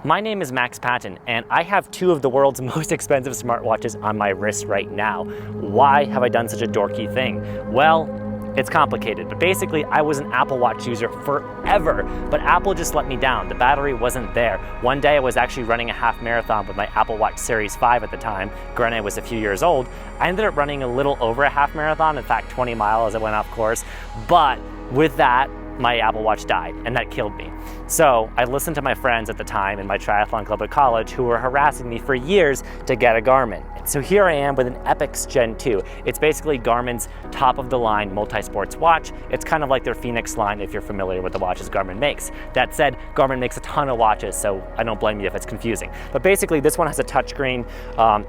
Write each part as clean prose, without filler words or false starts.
My name is Max Patten, and I have two of the world's most expensive smartwatches on my wrist right now. Why have I done such a dorky thing? Well, it's complicated, but basically I was an Apple Watch user forever, but Apple just let me down. The battery wasn't there. One day I was actually running a half marathon with my Apple Watch Series 5 at the time. Granted, I was a few years old. I ended up running a little over a half marathon, in fact 20 miles as I went off course, but with that, my Apple Watch died, and that killed me. So I listened to my friends at the time in my triathlon club at college who were harassing me for years to get a Garmin. So here I am with an Epix Gen 2. It's basically Garmin's top-of-the-line multi-sports watch. It's kind of like their Phoenix line if you're familiar with the watches Garmin makes. That said, Garmin makes a ton of watches, so I don't blame you if it's confusing. But basically, this one has a touchscreen.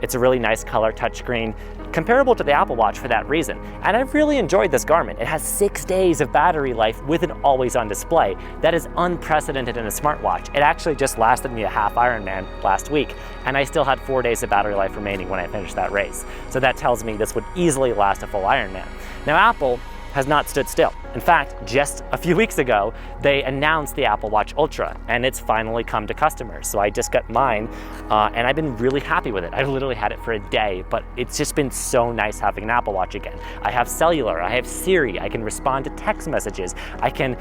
It's a really nice color touchscreen, comparable to the Apple Watch for that reason. And I've really enjoyed this Garmin. It has 6 days of battery life with an always-on display. That is unprecedented in a smartwatch. It actually just lasted me a half Ironman last week, and I still had 4 days of battery life remaining when I finished that race. So that tells me this would easily last a full Ironman. Now Apple has not stood still. In fact, just a few weeks ago, they announced the Apple Watch Ultra, and it's finally come to customers. So I just got mine, and I've been really happy with it. I literally had it for a day, but it's just been so nice having an Apple Watch again. I have cellular, I have Siri, I can respond to text messages, I can,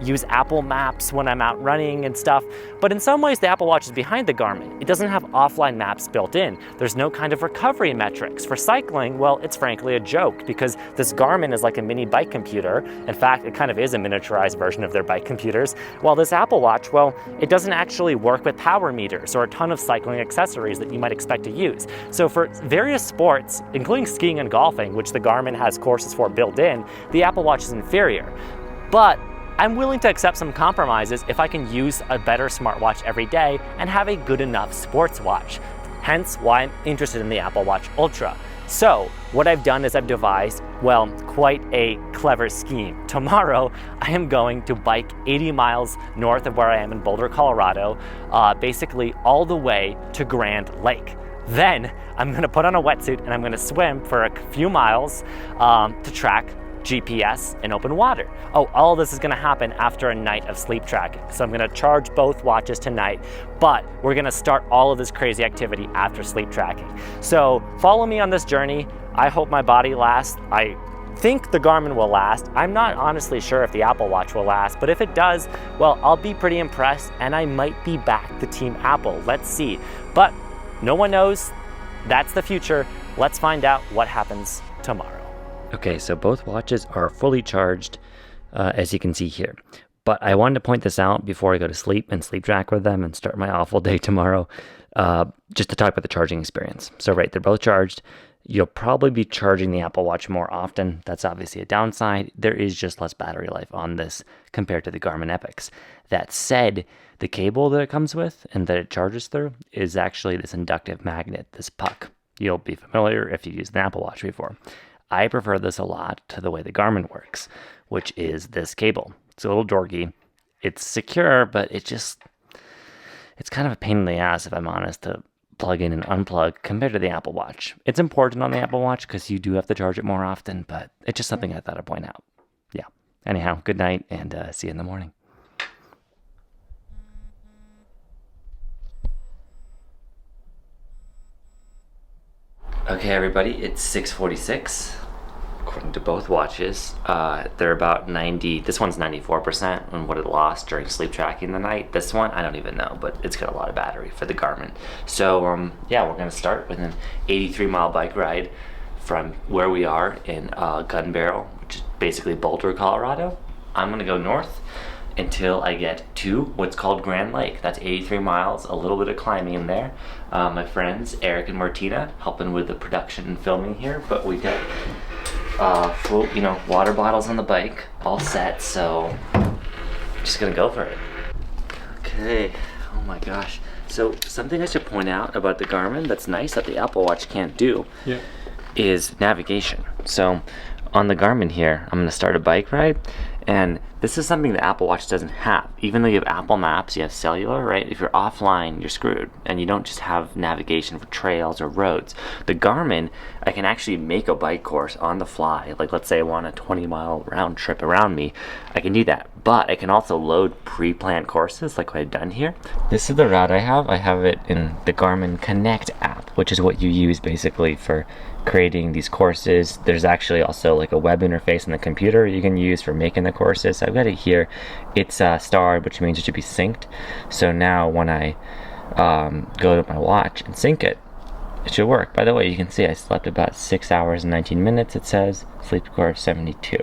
use Apple Maps when I'm out running and stuff. But in some ways, the Apple Watch is behind the Garmin. It doesn't have offline maps built in. There's no kind of recovery metrics. For cycling, well, it's frankly a joke because this Garmin is like a mini bike computer. In fact, it kind of is a miniaturized version of their bike computers. While this Apple Watch, well, it doesn't actually work with power meters or a ton of cycling accessories that you might expect to use. So for various sports, including skiing and golfing, which the Garmin has courses for built in, the Apple Watch is inferior. But I'm willing to accept some compromises if I can use a better smartwatch every day and have a good enough sports watch. Hence why I'm interested in the Apple Watch Ultra. So what I've done is I've devised, well, quite a clever scheme. Tomorrow, I am going to bike 80 miles north of where I am in Boulder, Colorado, basically all the way to Grand Lake. Then I'm gonna put on a wetsuit and I'm gonna swim for a few miles to track GPS in open water. Oh, all this is gonna happen after a night of sleep tracking. So I'm gonna charge both watches tonight, but we're gonna start all of this crazy activity after sleep tracking. So follow me on this journey. I hope my body lasts. I think the Garmin will last. I'm not honestly sure if the Apple Watch will last, but if it does, well, I'll be pretty impressed and I might be back to Team Apple. Let's see. But no one knows. That's the future. Let's find out what happens tomorrow. Okay, so both watches are fully charged, as you can see here. But I wanted to point this out before I go to sleep and sleep track with them and start my awful day tomorrow, just to talk about the charging experience. So right, they're both charged. You'll probably be charging the Apple Watch more often. That's obviously a downside. There is just less battery life on this compared to the Garmin Epix. That said, the cable that it comes with and that it charges through is actually this inductive magnet, this puck. You'll be familiar if you've used an Apple Watch before. I prefer this a lot to the way the Garmin works, which is this cable. It's a little dorky. It's secure, but it's kind of a pain in the ass, if I'm honest, to plug in and unplug compared to the Apple Watch. It's important on the Apple Watch because you do have to charge it more often, but it's just something I thought I'd point out. Yeah. Anyhow, good night and see you in the morning. Okay, everybody, it's 6:46. According to both watches, they're about 90. This one's 94% on what it lost during sleep tracking the night. This one, I don't even know, but it's got a lot of battery for the Garmin. So yeah, we're gonna start with an 83-mile bike ride from where we are in Gun Barrel, which is basically Boulder, Colorado. I'm gonna go north until I get to what's called Grand Lake. That's 83 miles, a little bit of climbing in there. My friends, Eric and Martina, helping with the production and filming here, but we got full, water bottles on the bike, all set, so I'm just gonna go for it. Okay, oh my gosh. So something I should point out about the Garmin that's nice that the Apple Watch can't do is navigation. So on the Garmin here, I'm gonna start a bike ride, and This is something the Apple Watch doesn't have. Even though you have Apple Maps, you have cellular, right? If you're offline, you're screwed. And you don't just have navigation for trails or roads. The Garmin, I can actually make a bike course on the fly. Like, let's say I want a 20-mile round trip around me. I can do that. But I can also load pre-planned courses like what I've done here. This is the route I have. I have it in the Garmin Connect app, which is what you use basically for creating these courses. There's actually also like a web interface on the computer you can use for making the courses. So I've got it here. It's starred, which means it should be synced. So now when I go to my watch and sync it, it should work. By the way, you can see I slept about 6 hours and 19 minutes, it says. Sleep score of 72.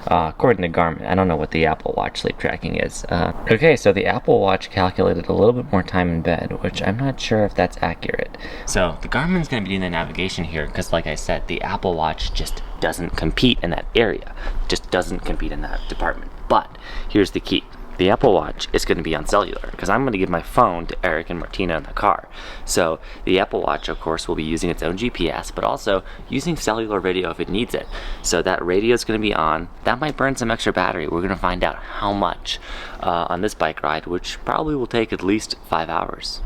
According to Garmin. I don't know what the Apple Watch sleep tracking is. Okay, so the Apple Watch calculated a little bit more time in bed, which I'm not sure if that's accurate. So the Garmin's going to be doing the navigation here, because like I said, the Apple Watch just doesn't compete in that area. Just doesn't compete in that department. But here's the key. The Apple Watch is going to be on cellular because I'm going to give my phone to Eric and Martina in the car. So the Apple Watch, of course, will be using its own GPS, but also using cellular radio if it needs it. So that radio is going to be on. That might burn some extra battery. We're going to find out how much on this bike ride, which probably will take at least 5 hours.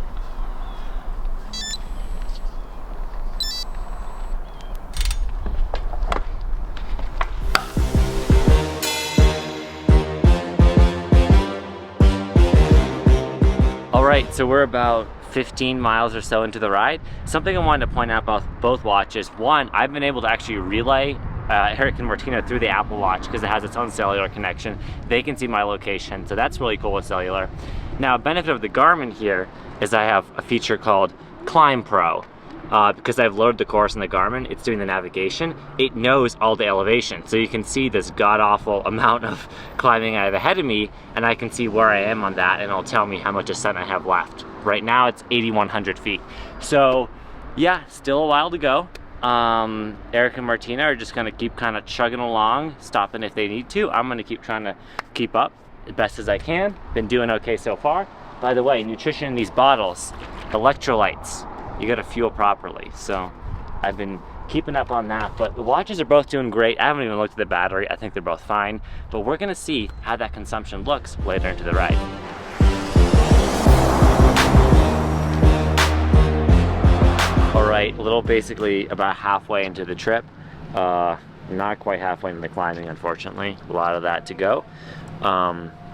Alright, so we're about 15 miles or so into the ride. Something I wanted to point out about both watches. One, I've been able to actually relay Eric and Martina through the Apple Watch because it has its own cellular connection. They can see my location, so that's really cool with cellular. Now, a benefit of the Garmin here is I have a feature called Climb Pro. Because I've loaded the course in the Garmin, it's doing the navigation, it knows all the elevation. So you can see this god-awful amount of climbing I have ahead of me, and I can see where I am on that, and it'll tell me how much ascent I have left. Right now it's 8,100 feet. So yeah, still a while to go. Eric and Martina are just gonna keep kind of chugging along, stopping if they need to. I'm gonna keep trying to keep up as best as I can. Been doing okay so far. By the way, nutrition in these bottles, electrolytes. You gotta fuel properly. So I've been keeping up on that, but the watches are both doing great. I haven't even looked at the battery. I think they're both fine, but we're gonna see how that consumption looks later into the ride. All right, a little basically about halfway into the trip. Not quite halfway into the climbing, unfortunately. A lot of that to go.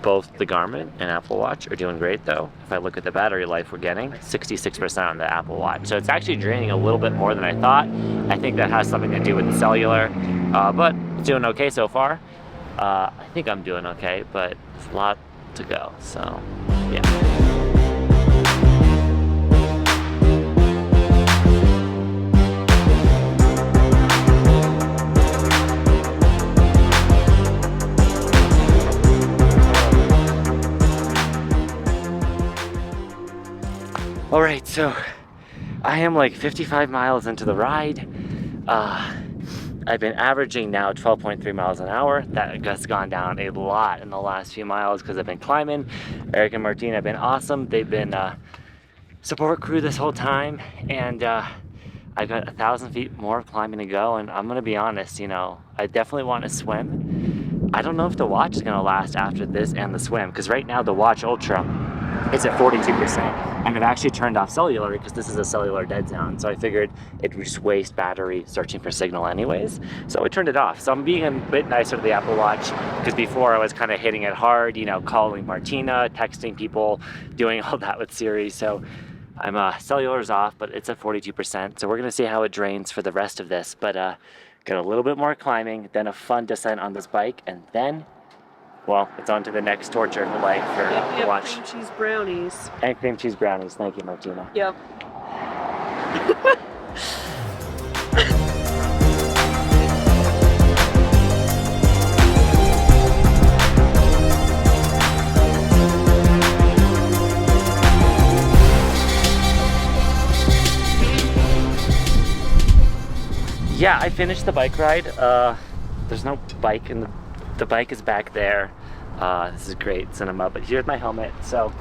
Both the Garmin and Apple Watch are doing great though. If I look at the battery life we're getting, 66% on the Apple Watch. So it's actually draining a little bit more than I thought. I think that has something to do with the cellular, but it's doing okay so far. I think I'm doing okay, but it's a lot to go, so yeah. All right, so I am like 55 miles into the ride. I've been averaging now 12.3 miles an hour. That has gone down a lot in the last few miles because I've been climbing. Eric and Martina have been awesome. They've been support crew this whole time, and I've got 1,000 feet more of climbing to go. And I'm gonna be honest, you know, I definitely want to swim. I don't know if the watch is gonna last after this and the swim, because right now the Watch Ultra is at 42%, and I've actually turned off cellular because this is a cellular dead zone. So I figured it would just waste battery searching for signal anyways. So I turned it off. So I'm being a bit nicer to the Apple Watch because before I was kind of hitting it hard, you know, calling Martina, texting people, doing all that with Siri. So I'm cellular's off, but it's at 42%. So we're gonna see how it drains for the rest of this. But got a little bit more climbing, then a fun descent on this bike, and then, well, it's on to the next torture of life for the watch. Cream cheese brownies. And cream cheese brownies. Thank you, Martina. Yep. Yeah, I finished the bike ride. There's no bike, and the bike is back there. This is great cinema, but here's my helmet. So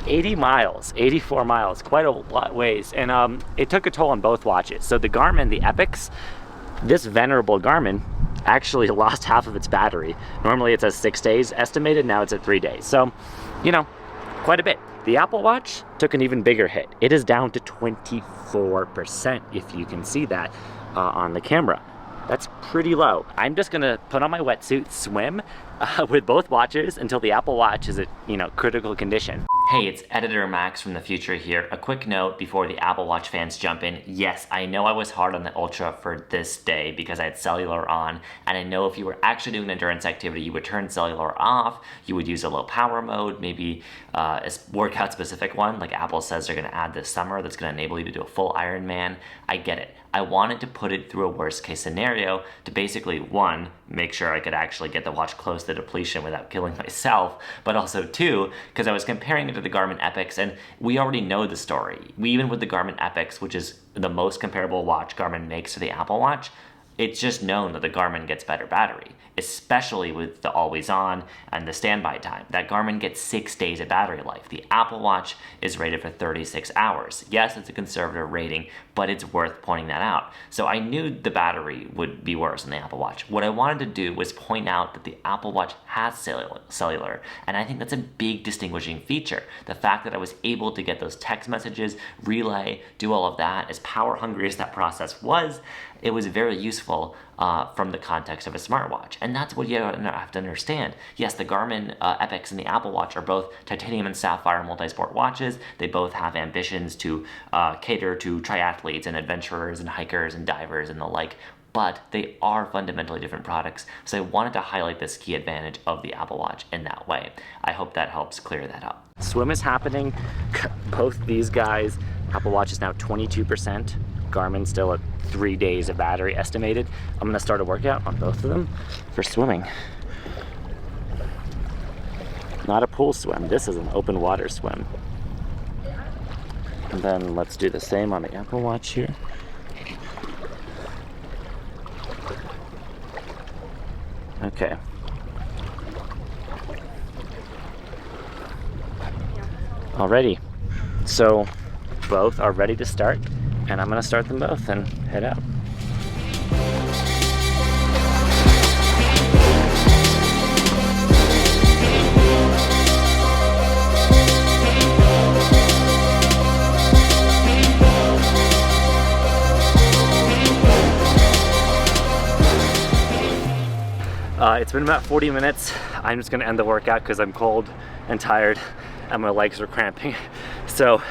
80 miles, 84 miles, quite a lot ways. And it took a toll on both watches. So the Garmin, the Epix, this venerable Garmin actually lost half of its battery. Normally it says 6 days estimated, now it's at 3 days. So, you know, quite a bit. The Apple Watch took an even bigger hit. It is down to 24%, if you can see that on the camera. That's pretty low. I'm just gonna put on my wetsuit, swim with both watches until the Apple Watch is at, you know, critical condition. Hey, it's Editor Max from the future here. A quick note before the Apple Watch fans jump in. Yes, I know I was hard on the Ultra for this day because I had cellular on, and I know if you were actually doing an endurance activity, you would turn cellular off, you would use a low power mode, maybe a workout specific one, like Apple says they're gonna add this summer that's gonna enable you to do a full Ironman. I get it. I wanted to put it through a worst case scenario to basically, one, make sure I could actually get the watch close to depletion without killing myself, but also two, because I was comparing it to the Garmin Epix, and we already know the story. Even with the Garmin Epix, which is the most comparable watch Garmin makes to the Apple Watch, it's just known that the Garmin gets better battery, especially with the always on and the standby time. That Garmin gets 6 days of battery life. The Apple Watch is rated for 36 hours. Yes, it's a conservative rating, but it's worth pointing that out. So I knew the battery would be worse than the Apple Watch. What I wanted to do was point out that the Apple Watch has cellular, and I think that's a big distinguishing feature. The fact that I was able to get those text messages, relay, do all of that, as power hungry as that process was, it was very useful from the context of a smartwatch. And that's what you have to understand. Yes, the Garmin Epix and the Apple Watch are both titanium and sapphire multi-sport watches. They both have ambitions to cater to triathletes and adventurers and hikers and divers and the like, but they are fundamentally different products. So I wanted to highlight this key advantage of the Apple Watch in that way. I hope that helps clear that up. Swim is happening. Both these guys, Apple Watch is now 22%. Garmin still at 3 days of battery estimated. I'm gonna start a workout on both of them for swimming. Not a pool swim, this is an open water swim. And then let's do the same on the Apple Watch here. Okay. Alrighty, so both are ready to start, and I'm gonna start them both and head out. It's been about 40 minutes. I'm just gonna end the workout because I'm cold and tired and my legs are cramping. So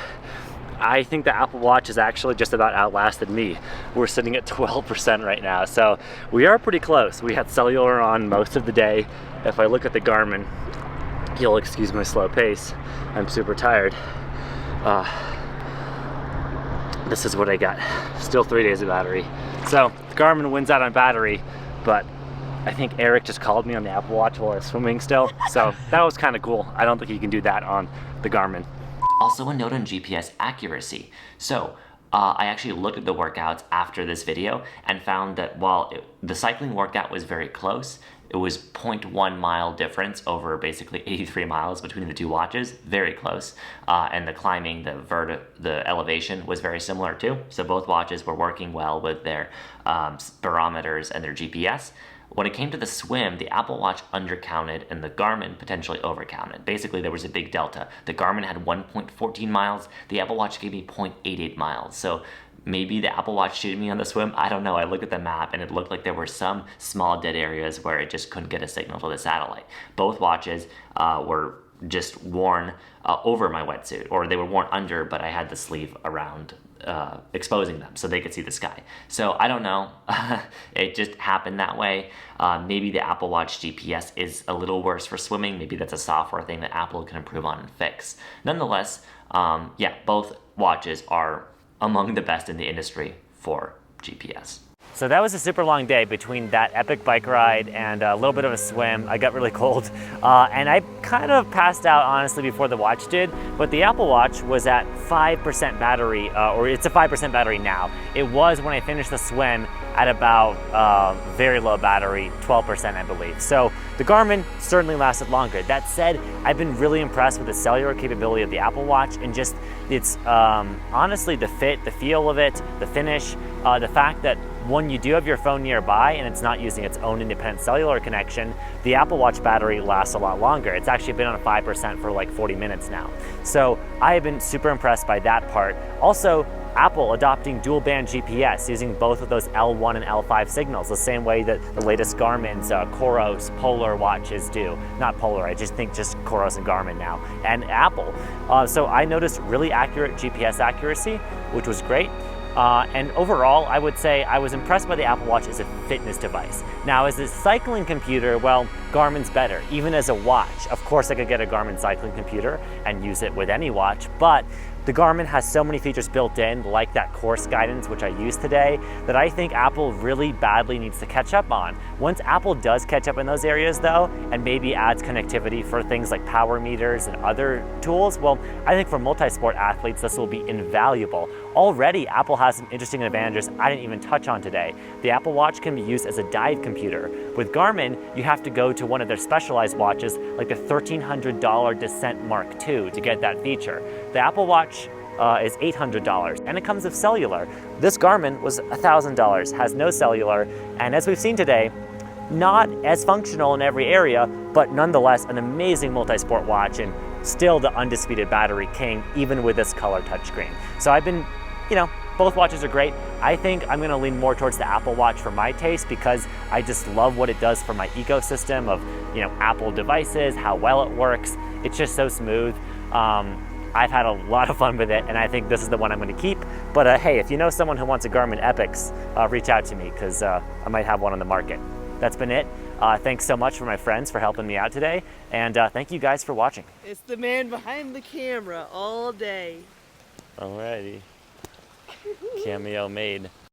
I think the Apple Watch has actually just about outlasted me. We're sitting at 12% right now, so we are pretty close. We had cellular on most of the day. If I look at the Garmin, you'll excuse my slow pace. I'm super tired. This is what I got. Still 3 days of battery. So Garmin wins out on battery, but I think Eric just called me on the Apple Watch while I was swimming still, so that was kind of cool. I don't think you can do that on the Garmin. Also a note on GPS accuracy. So I actually looked at the workouts after this video and found that while the cycling workout was very close, it was 0.1 mile difference over basically 83 miles between the two watches, very close. And the climbing, the elevation was very similar too. So both watches were working well with their barometers and their GPS. When it came to the swim, the Apple Watch undercounted and the Garmin potentially overcounted. Basically, there was a big delta. The Garmin had 1.14 miles. The Apple Watch gave me 0.88 miles. So maybe the Apple Watch cheated me on the swim. I don't know. I looked at the map and it looked like there were some small dead areas where it just couldn't get a signal to the satellite. Both watches were just worn over my wetsuit, or they were worn under, but I had the sleeve around exposing them so they could see the sky. So I don't know. It just happened that way. Maybe the Apple Watch GPS is a little worse for swimming. Maybe that's a software thing that Apple can improve on and fix. Nonetheless, yeah, both watches are among the best in the industry for GPS. So that was a super long day between that epic bike ride and a little bit of a swim. I got really cold and I kind of passed out honestly before the watch did, but the Apple Watch was at 5% battery, or it's a 5% battery now. It was when I finished the swim at about very low battery, 12% I believe. So the Garmin certainly lasted longer. That said, I've been really impressed with the cellular capability of the Apple Watch and just it's honestly the fit, the feel of it, the finish, the fact that when you do have your phone nearby and it's not using its own independent cellular connection, the Apple Watch battery lasts a lot longer. It's actually been on 5% for like 40 minutes now. So I have been super impressed by that part. Also, Apple adopting dual band GPS, using both of those L1 and L5 signals, the same way that the latest Garmin's Coros Polar watches do. Not Polar, I just think just Coros and Garmin now, and Apple. So I noticed really accurate GPS accuracy, which was great. And overall, I would say I was impressed by the Apple Watch as a fitness device. Now, as a cycling computer, well, Garmin's better. Even as a watch, of course I could get a Garmin cycling computer and use it with any watch, but the Garmin has so many features built in, like that course guidance, which I use today, that I think Apple really badly needs to catch up on. Once Apple does catch up in those areas though, and maybe adds connectivity for things like power meters and other tools, well, I think for multi-sport athletes, this will be invaluable. Already, Apple has some interesting advantages I didn't even touch on today. The Apple Watch can be used as a dive computer. With Garmin, you have to go to one of their specialized watches, like the $1,300 Descent Mark II to get that feature. The Apple Watch is $800 and it comes with cellular. This Garmin was $1,000, has no cellular, and as we've seen today, not as functional in every area, but nonetheless an amazing multi-sport watch and still the undisputed battery king, even with this color touchscreen. So I've been, both watches are great. I think I'm gonna lean more towards the Apple Watch for my taste because I just love what it does for my ecosystem of, Apple devices, how well it works. It's just so smooth. I've had a lot of fun with it, and I think this is the one I'm going to keep. But hey, if you know someone who wants a Garmin Epix, reach out to me because I might have one on the market. That's been it. Thanks so much for my friends for helping me out today, and thank you guys for watching. It's the man behind the camera all day. Alrighty. Cameo made.